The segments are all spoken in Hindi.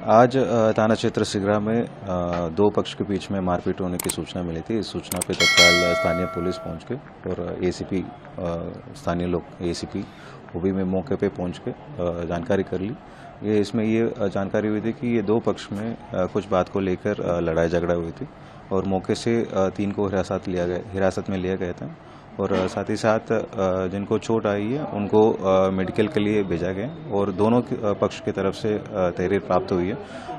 आज थाना क्षेत्र सिगरा में दो पक्ष के बीच में मारपीट होने की सूचना मिली थी। इस सूचना पे तत्काल स्थानीय पुलिस पहुंच के और एसीपी स्थानीय लोग एसीपी वो भी मैं मौके पे पहुंच के जानकारी कर ली। इसमें ये जानकारी हुई थी कि ये दो पक्ष में कुछ बात को लेकर लड़ाई झगड़ा हुई थी और मौके से 3 को हिरासत में लिया गया था और साथ ही साथ जिनको चोट आई है उनको मेडिकल के लिए भेजा गया और दोनों पक्ष की तरफ से तहरीर प्राप्त हुई है।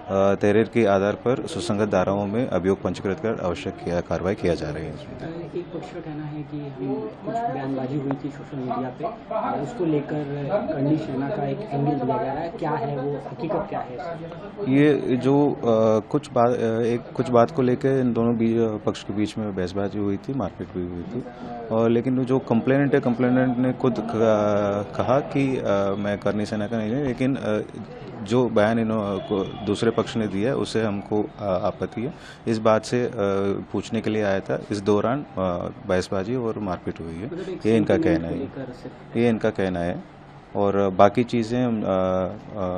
तहरीर के आधार पर सुसंगत धाराओं में अभियोग पंजीकृत कर आवश्यक कार्रवाई किया जा रही है। एक पक्ष का कहना है कि कुछ बयानबाजी हुई थी सोशल मीडिया पे, उसको लेकर करनी सेना का एक एंगल दिया जा रहा है, क्या है वो हकीकत क्या है? ये जो कुछ बात को लेकर इन दोनों पक्ष के बीच में बहसबाजी हुई थी, मारपीट भी हुई थी और लेकिन जो कंप्लेनेंट ने खुद कहा कि मैं करनी सेना का नहीं है, लेकिन जो बयान दूसरे पक्ष ने दिया उससे हमको आपत्ति है। इस बात से पूछने के लिए आया था। इस दौरान बहसबाजी और मारपीट हुई है, ये इनका कहना है और बाकी चीज़ें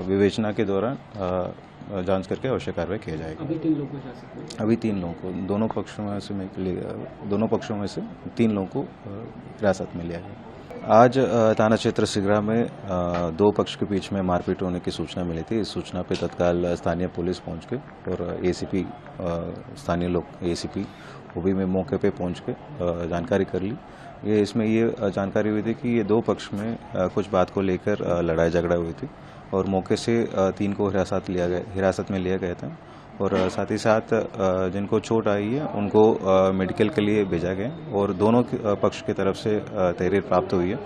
विवेचना के दौरान जांच करके आवश्यक कार्रवाई किया जाएगी। अभी 3 लोगों को दोनों पक्षों में से 3 लोगों को हिरासत में लिया गया। आज थाना क्षेत्र सिगरा में दो पक्ष के बीच में मारपीट होने की सूचना मिली थी। इस सूचना पे तत्काल स्थानीय पुलिस पहुंच के और एसीपी स्थानीय लोग एसीपी वो भी मैं मौके पे पहुंच के जानकारी कर ली। इसमें ये जानकारी हुई थी कि ये दो पक्ष में कुछ बात को लेकर लड़ाई झगड़ा हुई थी और मौके से 3 को हिरासत में लिया गया था और साथ ही साथ जिनको चोट आई है उनको मेडिकल के लिए भेजा गया और दोनों पक्ष की तरफ से तहरीर प्राप्त हुई है।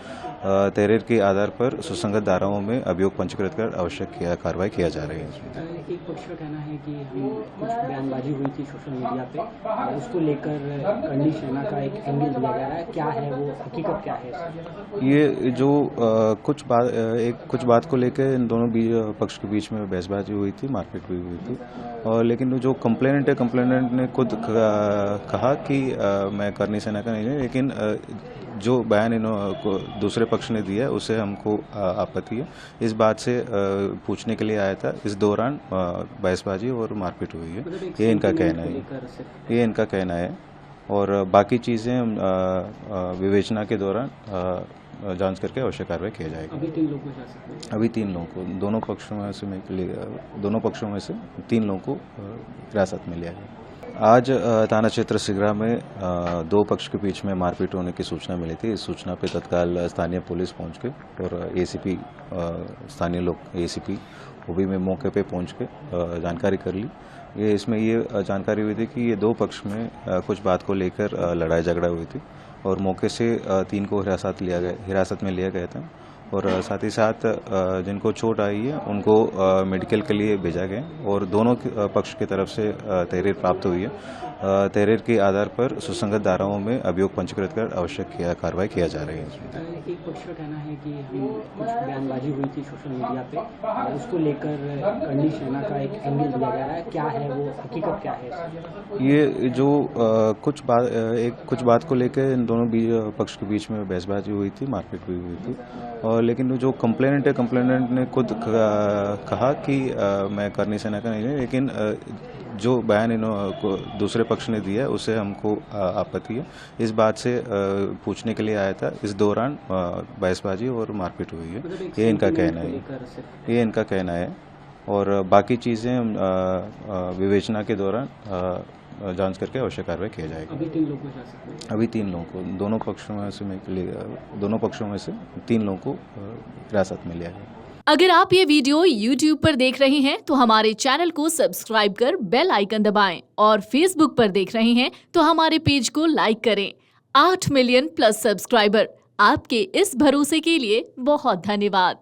तहरीर के आधार पर सुसंगत धाराओं में अभियोग पंजीकृत कर आवश्यक कार्रवाई किया जा रही है। एक पक्ष का कहना है कि कुछ बयानबाजी हुई थी सोशल मीडिया पे, उसको लेकर करनी सेना का एक एंगल दिया जा रहा है, क्या है वो हकीकत क्या है? ये जो कुछ बात को लेकर इन दोनों पक्ष के बीच में बहसबाजी हुई थी, मारपीट भी हुई थी और लेकिन जो कंप्लेनेंट ने खुद कहा कि मैं करनी सेना का नहीं है, लेकिन जो बयान दूसरे पक्ष ने दिया उससे हमको आपत्ति है। इस बात से पूछने के लिए आया था। इस दौरान बहसबाजी और मारपीट हुई है, ये इनका कहना है और बाकी चीज़ें विवेचना के दौरान जांच करके आवश्यक कार्रवाई किया जाएगी। अभी 3 लोगों को दोनों पक्षों में से 3 लोगों को हिरासत में लिया गया। आज थाना क्षेत्र सिगरा में दो पक्ष के बीच में मारपीट होने की सूचना मिली थी। इस सूचना पे तत्काल स्थानीय पुलिस पहुंच के और एसीपी स्थानीय लोग एसीपी वो भी मैं मौके पे पहुंच के जानकारी कर ली। इसमें ये जानकारी हुई थी कि ये दो पक्ष में कुछ बात को लेकर लड़ाई झगड़ा हुई थी और मौके से 3 को हिरासत में लिया गया था और साथ ही साथ जिनको चोट आई है उनको मेडिकल के लिए भेजा गया और दोनों पक्ष की तरफ से तहरीर प्राप्त हुई है। तहरीर के आधार पर सुसंगत धाराओं में अभियोग पंजीकृत कर आवश्यक कार्रवाई किया जा रही है। एक पक्ष का कहना है कि कुछ बयानबाजी हुई थी सोशल मीडिया पे, उसको लेकर करनी सेना का एक एंगल दिया जा रहा है, क्या है वो हकीकत क्या है? ये जो कुछ बात को लेकर इन दोनों पक्ष के बीच में बहसबाजी हुई थी, मारपीट भी हुई थी और लेकिन जो कंप्लेनेंट ने खुद कहा कि मैं करनी सेना का नहीं है, लेकिन जो बयान दूसरे पक्ष ने दिया उससे हमको आपत्ति है। इस बात से पूछने के लिए आया था। इस दौरान बहसबाजी और मारपीट हुई है, ये इनका कहना है और बाकी चीज़ें विवेचना के दौरान जांच करके आवश्यक कार्रवाई किया जाएगी। अभी 3 लोगों को दोनों पक्षों में से 3 लोगों को हिरासत में लिया गया। अगर आप ये वीडियो YouTube पर देख रहे हैं तो हमारे चैनल को सब्सक्राइब कर बेल आइकन दबाएं और Facebook पर देख रहे हैं तो हमारे पेज को लाइक करें। 8 मिलियन+ सब्सक्राइबर, आपके इस भरोसे के लिए बहुत धन्यवाद।